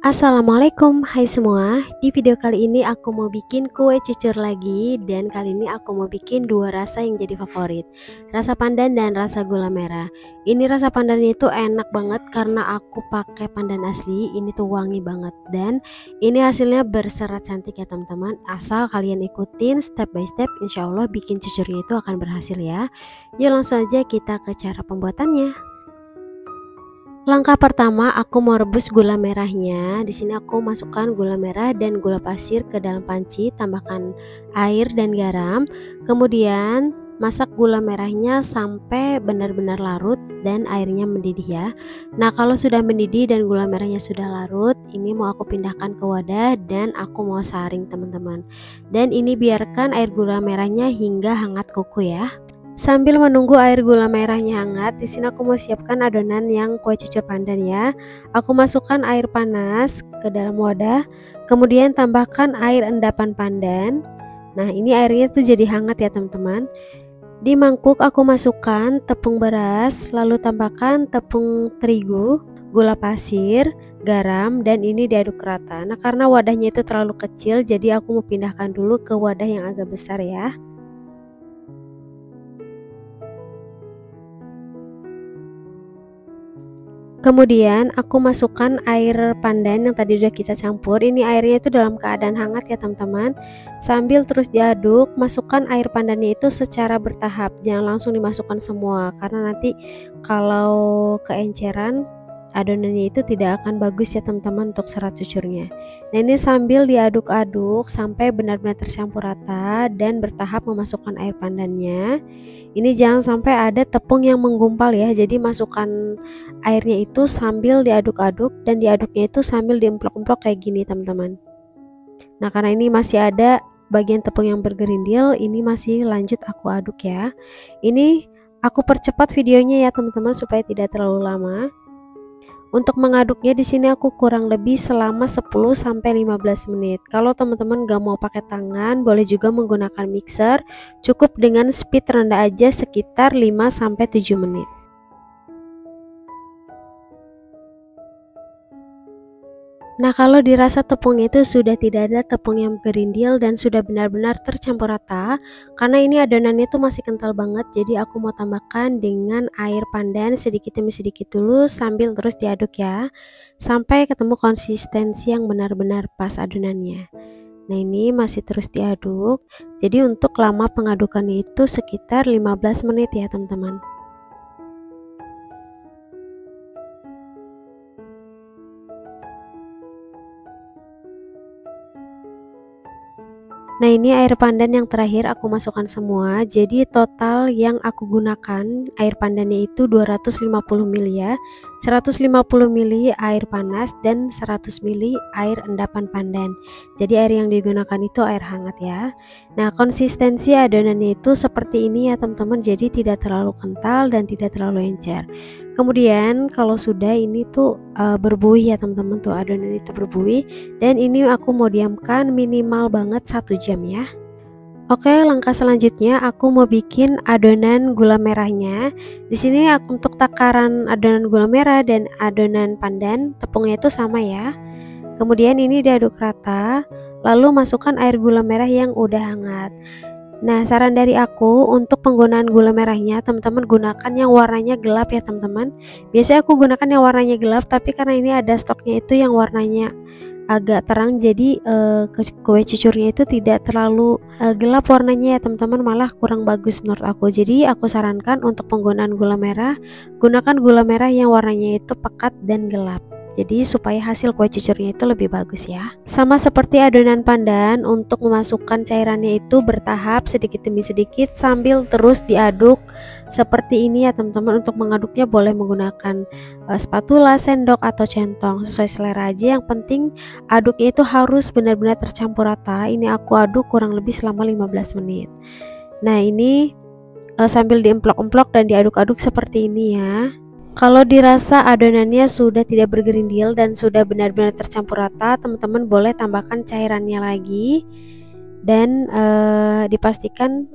Assalamualaikum, hai semua. Di video kali ini aku mau bikin kue cucur lagi. Dan kali ini aku mau bikin dua rasa yang jadi favorit, rasa pandan dan rasa gula merah. Ini rasa pandannya itu enak banget karena aku pakai pandan asli. Ini tuh wangi banget. Dan ini hasilnya berserat cantik ya teman-teman. Asal kalian ikutin step by step, insya Allah bikin cucurnya itu akan berhasil ya. Yuk langsung aja kita ke cara pembuatannya. Langkah pertama, aku mau rebus gula merahnya. Di sini aku masukkan gula merah dan gula pasir ke dalam panci, tambahkan air dan garam. Kemudian masak gula merahnya sampai benar-benar larut dan airnya mendidih ya. Nah, kalau sudah mendidih dan gula merahnya sudah larut, ini mau aku pindahkan ke wadah dan aku mau saring teman-teman. Dan ini biarkan air gula merahnya hingga hangat kuku ya. Sambil menunggu air gula merahnya hangat, di sini aku mau siapkan adonan yang kue cucur pandan ya. Aku masukkan air panas ke dalam wadah, kemudian tambahkan air endapan pandan. Nah, ini airnya tuh jadi hangat ya teman-teman. Di mangkuk aku masukkan tepung beras, lalu tambahkan tepung terigu, gula pasir, garam, dan ini diaduk rata. Nah, karena wadahnya itu terlalu kecil, jadi aku mau pindahkan dulu ke wadah yang agak besar ya. Kemudian aku masukkan air pandan yang tadi udah kita campur. Ini airnya itu dalam keadaan hangat ya teman-teman. Sambil terus diaduk, masukkan air pandannya itu secara bertahap. Jangan langsung dimasukkan semua karena nanti kalau keenceran adonannya itu tidak akan bagus ya teman-teman untuk serat cucurnya. Nah, ini sambil diaduk-aduk sampai benar-benar tercampur rata dan bertahap memasukkan air pandannya. Ini jangan sampai ada tepung yang menggumpal ya. Jadi masukkan airnya itu sambil diaduk-aduk dan diaduknya itu sambil diemplok-emplok kayak gini teman-teman. Nah, karena ini masih ada bagian tepung yang bergerindil, ini masih lanjut aku aduk ya. Ini aku percepat videonya ya teman-teman supaya tidak terlalu lama. Untuk mengaduknya di sini aku kurang lebih selama 10-15 menit. Kalau teman-teman gak mau pakai tangan, boleh juga menggunakan mixer. Cukup dengan speed rendah aja sekitar 5-7 menit. Nah, kalau dirasa tepung itu sudah tidak ada tepung yang gerindil dan sudah benar-benar tercampur rata, karena ini adonannya tuh masih kental banget, jadi aku mau tambahkan dengan air pandan sedikit demi sedikit dulu sambil terus diaduk ya, sampai ketemu konsistensi yang benar-benar pas adonannya. Nah, ini masih terus diaduk, jadi untuk lama pengadukannya itu sekitar 15 menit ya teman-teman. Nah, ini air pandan yang terakhir aku masukkan semua. Jadi total yang aku gunakan air pandannya itu 250 ml ya. 150 ml air panas dan 100 ml air endapan pandan. Jadi air yang digunakan itu air hangat ya. Nah, konsistensi adonannya itu seperti ini ya teman-teman. Jadi tidak terlalu kental dan tidak terlalu encer. Kemudian kalau sudah ini tuh berbuih ya teman-teman, tuh adonan itu berbuih. Dan ini aku mau diamkan minimal banget 1 jam ya. Oke, langkah selanjutnya aku mau bikin adonan gula merahnya. Di sini aku untuk takaran adonan gula merah dan adonan pandan tepungnya itu sama ya. Kemudian ini diaduk rata, lalu masukkan air gula merah yang udah hangat. Nah, saran dari aku untuk penggunaan gula merahnya, teman-teman gunakan yang warnanya gelap ya teman-teman. Biasanya aku gunakan yang warnanya gelap, tapi karena ini ada stoknya itu yang warnanya agak terang, jadi kue cucurnya itu tidak terlalu gelap warnanya ya teman-teman, malah kurang bagus menurut aku. Jadi aku sarankan untuk penggunaan gula merah, gunakan gula merah yang warnanya itu pekat dan gelap. Jadi supaya hasil kue cucurnya itu lebih bagus ya. Sama seperti adonan pandan, untuk memasukkan cairannya itu bertahap sedikit demi sedikit sambil terus diaduk seperti ini ya teman-teman. Untuk mengaduknya boleh menggunakan spatula, sendok, atau centong, sesuai selera aja. Yang penting aduknya itu harus benar-benar tercampur rata. Ini aku aduk kurang lebih selama 15 menit. Nah, ini sambil diemplok-emplok dan diaduk-aduk seperti ini ya. Kalau dirasa adonannya sudah tidak bergerindil dan sudah benar-benar tercampur rata, teman-teman boleh tambahkan cairannya lagi dan dipastikan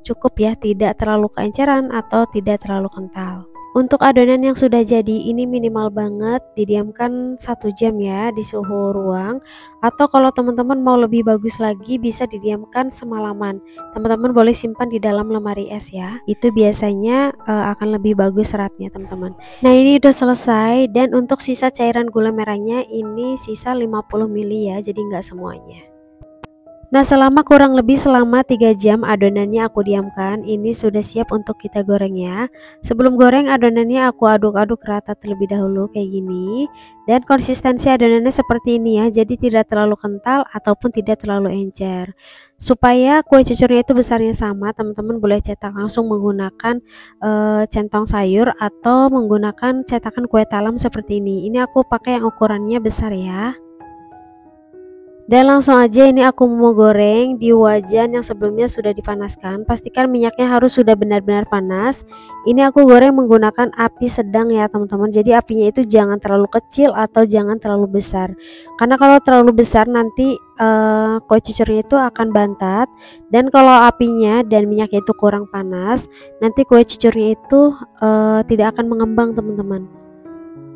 cukup ya, tidak terlalu keenceran atau tidak terlalu kental. Untuk adonan yang sudah jadi ini minimal banget didiamkan 1 jam ya di suhu ruang, atau kalau teman-teman mau lebih bagus lagi bisa didiamkan semalaman. Teman-teman boleh simpan di dalam lemari es ya. Itu biasanya akan lebih bagus seratnya teman-teman. Nah, ini udah selesai, dan untuk sisa cairan gula merahnya ini sisa 50 ml ya, jadi nggak semuanya. Nah, kurang lebih selama 3 jam adonannya aku diamkan. Ini sudah siap untuk kita goreng ya. Sebelum goreng, adonannya aku aduk-aduk rata terlebih dahulu kayak gini. Dan konsistensi adonannya seperti ini ya, jadi tidak terlalu kental ataupun tidak terlalu encer. Supaya kue cucurnya itu besarnya sama, teman-teman boleh cetak langsung menggunakan centong sayur atau menggunakan cetakan kue talam seperti ini. Ini aku pakai yang ukurannya besar ya. Dan langsung aja ini aku mau goreng di wajan yang sebelumnya sudah dipanaskan. Pastikan minyaknya harus sudah benar-benar panas. Ini aku goreng menggunakan api sedang ya teman-teman. Jadi apinya itu jangan terlalu kecil atau jangan terlalu besar. Karena kalau terlalu besar nanti kue cucurnya itu akan bantat. Dan kalau apinya dan minyaknya itu kurang panas, nanti kue cucurnya itu tidak akan mengembang teman-teman.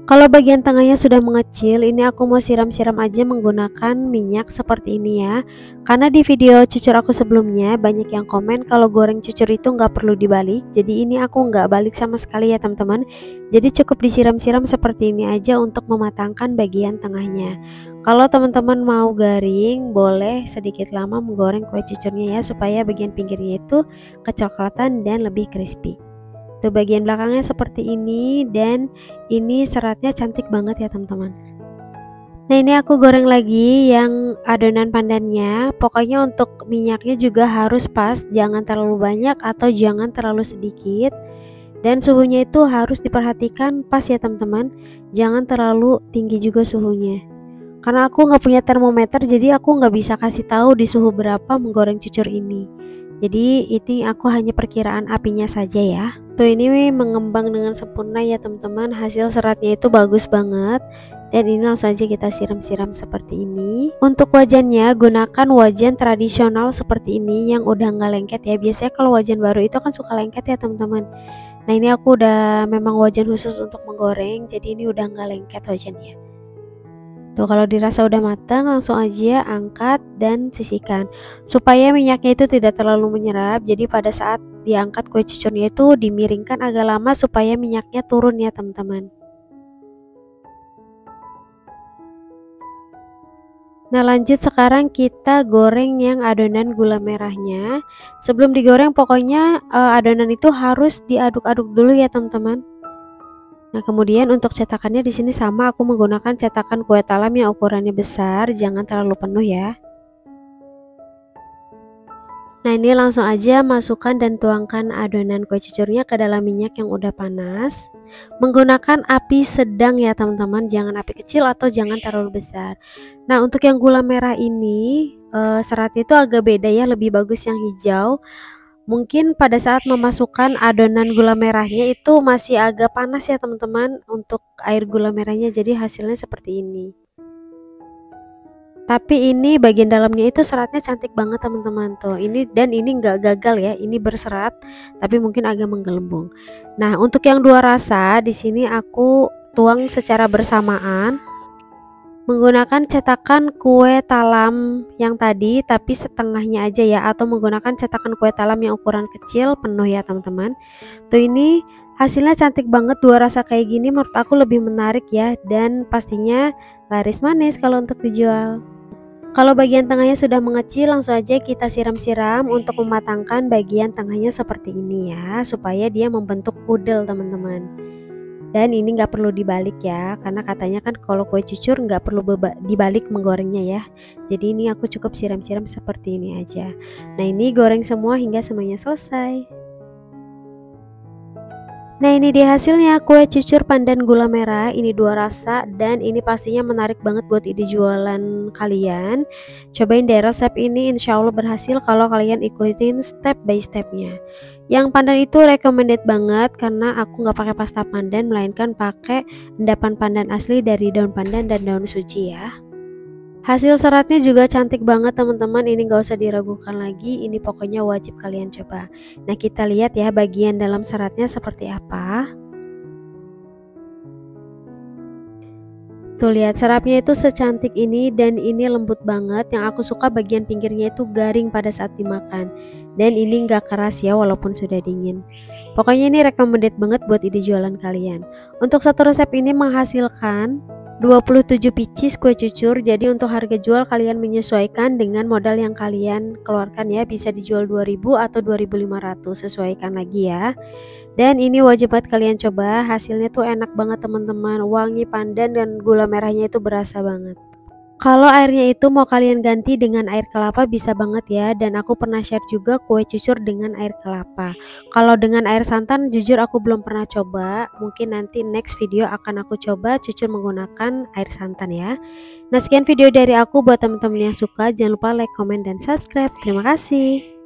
Kalau bagian tengahnya sudah mengecil, ini aku mau siram-siram aja menggunakan minyak seperti ini ya. Karena di video cucur aku sebelumnya banyak yang komen kalau goreng cucur itu nggak perlu dibalik. Jadi ini aku nggak balik sama sekali ya teman-teman. Jadi cukup disiram-siram seperti ini aja untuk mematangkan bagian tengahnya. Kalau teman-teman mau garing, boleh sedikit lama menggoreng kue cucurnya ya, supaya bagian pinggirnya itu kecoklatan dan lebih crispy. Tuh bagian belakangnya seperti ini, dan ini seratnya cantik banget ya teman-teman. Nah, ini aku goreng lagi yang adonan pandannya. Pokoknya untuk minyaknya juga harus pas, jangan terlalu banyak atau jangan terlalu sedikit. Dan suhunya itu harus diperhatikan pas ya teman-teman, jangan terlalu tinggi juga suhunya. Karena aku nggak punya termometer, jadi aku nggak bisa kasih tahu di suhu berapa menggoreng cucur ini. Jadi ini aku hanya perkiraan apinya saja ya. Tuh, ini mengembang dengan sempurna ya teman-teman. Hasil seratnya itu bagus banget. Dan ini langsung aja kita siram-siram seperti ini. Untuk wajannya gunakan wajan tradisional seperti ini yang udah nggak lengket ya. Biasanya kalau wajan baru itu kan suka lengket ya teman-teman. Nah, ini aku udah memang wajan khusus untuk menggoreng, jadi ini udah nggak lengket wajannya. Tuh, kalau dirasa udah matang langsung aja angkat dan sisihkan supaya minyaknya itu tidak terlalu menyerap. Jadi pada saat diangkat kue cucurnya itu dimiringkan agak lama supaya minyaknya turun ya teman-teman. Nah, lanjut sekarang kita goreng yang adonan gula merahnya. Sebelum digoreng pokoknya adonan itu harus diaduk-aduk dulu ya teman-teman. Nah, kemudian untuk cetakannya di sini sama, aku menggunakan cetakan kue talam yang ukurannya besar, jangan terlalu penuh ya. Nah, ini langsung aja masukkan dan tuangkan adonan kue cucurnya ke dalam minyak yang udah panas. Menggunakan api sedang ya teman-teman, jangan api kecil atau jangan terlalu besar. Nah, untuk yang gula merah ini seratnya itu agak beda ya, lebih bagus yang hijau. Mungkin pada saat memasukkan adonan gula merahnya itu masih agak panas ya teman-teman untuk air gula merahnya, jadi hasilnya seperti ini. Tapi ini bagian dalamnya itu seratnya cantik banget teman-teman tuh. Ini dan ini nggak gagal ya, ini berserat tapi mungkin agak menggelembung. Nah, untuk yang dua rasa di sini aku tuang secara bersamaan menggunakan cetakan kue talam yang tadi, tapi setengahnya aja ya, atau menggunakan cetakan kue talam yang ukuran kecil penuh ya teman-teman. Tuh, ini hasilnya cantik banget. Dua rasa kayak gini menurut aku lebih menarik ya, dan pastinya laris manis kalau untuk dijual. Kalau bagian tengahnya sudah mengecil, langsung aja kita siram-siram untuk mematangkan bagian tengahnya seperti ini ya, supaya dia membentuk pudel teman-teman. Dan ini nggak perlu dibalik ya, karena katanya kan kalau kue cucur nggak perlu dibalik menggorengnya ya. Jadi ini aku cukup siram-siram seperti ini aja. Nah, ini goreng semua hingga semuanya selesai. Nah, ini dia hasilnya kue cucur pandan gula merah. Ini dua rasa dan ini pastinya menarik banget buat ide jualan kalian. Cobain deh resep ini, insya Allah berhasil kalau kalian ikutin step by stepnya. Yang pandan itu recommended banget karena aku nggak pakai pasta pandan, melainkan pakai endapan pandan asli dari daun pandan dan daun suci ya. Hasil seratnya juga cantik banget teman-teman, ini gak usah diragukan lagi, ini pokoknya wajib kalian coba. Nah, kita lihat ya bagian dalam seratnya seperti apa. Tuh lihat serapnya itu secantik ini dan ini lembut banget. Yang aku suka bagian pinggirnya itu garing pada saat dimakan. Dan ini nggak keras ya walaupun sudah dingin. Pokoknya ini recommended banget buat ide jualan kalian. Untuk satu resep ini menghasilkan 27 pieces kue cucur. Jadi untuk harga jual kalian menyesuaikan dengan modal yang kalian keluarkan ya. Bisa dijual 2000 atau 2500, sesuaikan lagi ya. Dan ini wajib banget kalian coba, hasilnya tuh enak banget teman-teman, wangi pandan dan gula merahnya itu berasa banget. Kalau airnya itu mau kalian ganti dengan air kelapa bisa banget ya, dan aku pernah share juga kue cucur dengan air kelapa. Kalau dengan air santan jujur aku belum pernah coba, mungkin nanti next video akan aku coba cucur menggunakan air santan ya. Nah sekian video dari aku, buat teman-teman yang suka jangan lupa like, comment, dan subscribe. Terima kasih.